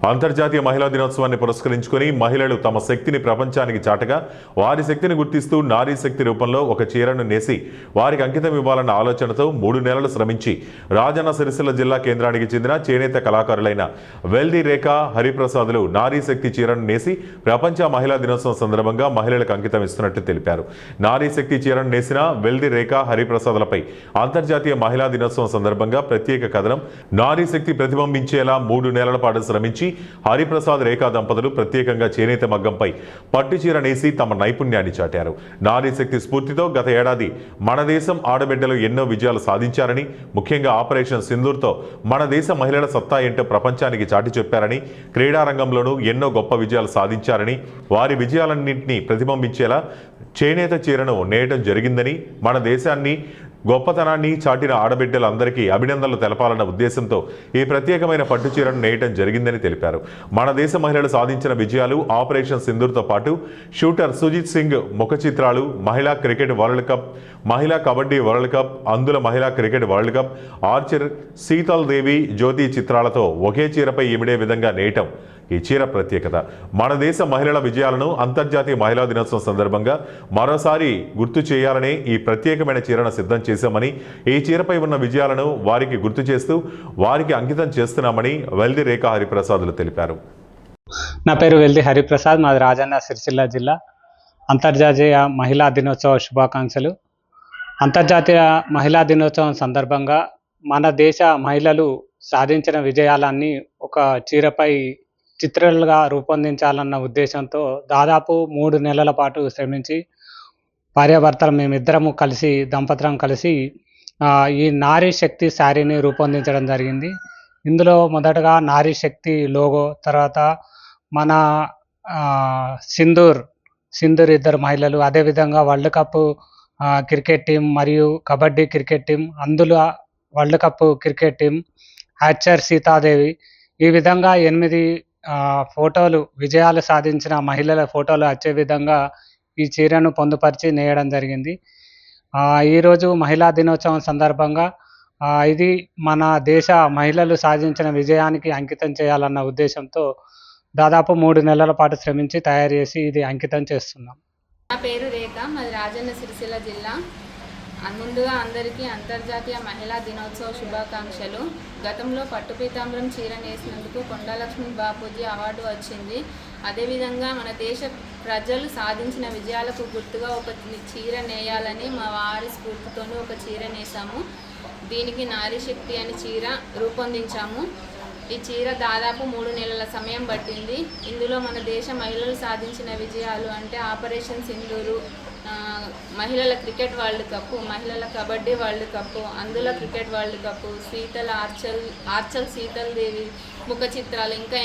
అంతర్జాతీయ మహిళా దినోత్సవాన్ని పురస్కరించుకొని మహిళలు తమ శక్తిని ప్రపంచానికి చాటగా వారి శక్తిని గుర్తిస్తూ నారీ శక్తి రూపంలో ఒక చీరను నేసి వారికి అంకితం ఇవ్వాలన్న ఆలోచనతో 3 నెలలు శ్రమించి రాజన్న సిరిసిల్ల జిల్లా కేంద్రానికి చెందిన చేనేత కళాకారులైన వెల్ది రేఖ హరిప్రసాదులు నారీ శక్తి చీరను నేసి ప్రపంచ మహిళా దినోత్సవం సందర్భంగా మహిళలకు అంకితం ఇస్తున్నట్టు తెలిపారు. నారీ శక్తి చీరను నేసిన వెల్ది రేఖ హరిప్రసాదులపై అంతర్జాతీయ మహిళా దినోత్సవం సందర్భంగా ప్రత్యేక కథనం నారీ శక్తి ప్రతిబింబించేలా 3 నెలల పాటు శ్రమించి హరిప్రసాద్ రేఖా దంపతులు ప్రత్యేకంగా చేనేత మగ్గంపై పట్టు చీర నేసి తమ నైపుణ్యాన్ని చాటారు. నారీ శక్తి స్ఫూర్తితో గత ఏడాది మన దేశం ఆడబిడ్డలు ఎన్నో విజయాలు సాధించారని, ముఖ్యంగా ఆపరేషన్ సింధూర్తో మన దేశ మహిళల సత్తా ఏంటో ప్రపంచానికి చాటి చెప్పారని, క్రీడారంగంలోనూ ఎన్నో గొప్ప విజయాలు సాధించారని, వారి విజయాలన్నింటినీ ప్రతిబింబించేలా చేనేత చీరను నేయడం జరిగిందని, మన దేశాన్ని గొప్పతనాన్ని చాటిన ఆడబిడ్డలందరికీ అభినందనలు తెలపాలన్న ఉద్దేశంతో ఈ ప్రత్యేకమైన పట్టు చీరను నేయటం జరిగిందని తెలిపారు. మన దేశ మహిళలు సాధించిన విజయాలు ఆపరేషన్ సింధూర్తో పాటు షూటర్ సుజిత్ సింగ్ ముఖ చిత్రాలు, మహిళా క్రికెట్ వరల్డ్ కప్, మహిళా కబడ్డీ వరల్డ్ కప్, అందుల మహిళా cricket world cup, archer Sheetal Devi Jyothi చిత్రాలతో ఒకే చీరపై ఇమిడే విధంగా నేయటం ఈ చీర ప్రత్యేకత. మన దేశ మహిళల విజయాలను అంతర్జాతీయ మహిళా దినోత్సవం సందర్భంగా మరోసారి గుర్తు చేయాలనే ఈ ప్రత్యేకమైన చీరను సిద్ధం చేశామని, ఈ చీరపై ఉన్న విజయాలను వారికి గుర్తు చేస్తూ వారికి అంకితం చేస్తున్నామని వెల్ది రేఖ హరిప్రసాదులు తెలిపారు. నా పేరు వెల్ది హరిప్రసాద్, మాది రాజన్న సిరిసిల్ల జిల్లా. అంతర్జాతీయ మహిళా దినోత్సవ శుభాకాంక్షలు. అంతర్జాతీయ మహిళా దినోత్సవం సందర్భంగా మన దేశ మహిళలు సాధించిన విజయాలన్నీ ఒక చీరపై చిత్రాలుగా రూపొందించాలన్న ఉద్దేశంతో దాదాపు 3 నెలల పాటు శ్రమించి భార్యాభర్తలు మేమిద్దరము కలిసి దంపతులం కలిసి ఈ నారీ శక్తి శారీని రూపొందించడం జరిగింది. ఇందులో మొదటగా నారీ శక్తి లోగో, తర్వాత మన సింధూర్ ఇద్దరు మహిళలు, అదేవిధంగా వరల్డ్ కప్ క్రికెట్ టీం మరియు కబడ్డీ క్రికెట్ టీం, అందులో world cup cricket team, Archer Sitadevi, ఈ విధంగా 8 ఫోటోలు, విజయాలు సాధించిన మహిళల ఫోటోలు వచ్చే విధంగా ఈ చీరను పొందుపరిచి నేయడం జరిగింది. ఈరోజు మహిళా దినోత్సవం సందర్భంగా ఇది మన దేశ మహిళలు సాధించిన విజయానికి అంకితం చేయాలన్న ఉద్దేశంతో దాదాపు 3 నెలల పాటు శ్రమించి తయారు చేసి ఇది అంకితం చేస్తున్నాం. నా పేరు రేఖ, మాది రాజన్న సిరిసిల్ల జిల్లా. ముందుగా అందరికీ అంతర్జాతీయ మహిళా దినోత్సవ శుభాకాంక్షలు. గతంలో పట్టు పీతాంబరం చీర నేసినందుకు కొండలక్ష్మి బాపూజీ అవార్డు వచ్చింది. అదేవిధంగా మన దేశ ప్రజలు సాధించిన విజయాలకు గుర్తుగా ఒక చీర నేయాలని మా వారి స్ఫూర్తితోనే ఒక చీర నేసాము. దీనికి నారీ శక్తి అని చీర రూపొందించాము. ఈ చీర దాదాపు 3 నెలల సమయం పట్టింది. ఇందులో మన దేశ మహిళలు సాధించిన విజయాలు అంటే ఆపరేషన్ సింధూరు, మహిళల క్రికెట్ వరల్డ్ కప్, మహిళల కబడ్డీ వరల్డ్ కప్, అందుల క్రికెట్ వరల్డ్ కప్, ఆర్చల్ శీతల్ దేవి ముఖ చిత్రాలు, ఇంకా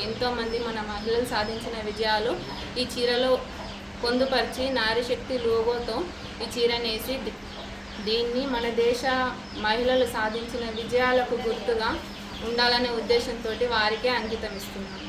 ఎంతోమంది మన మహిళలు సాధించిన విజయాలు ఈ చీరలో పొందుపరిచి నారీ శక్తి లోగోతో ఈ చీర నేసి దీన్ని మన దేశ మహిళలు సాధించిన విజయాలకు గుర్తుగా ఉండాలనే ఉద్దేశంతో వారికే అంకితం ఇస్తున్నాను.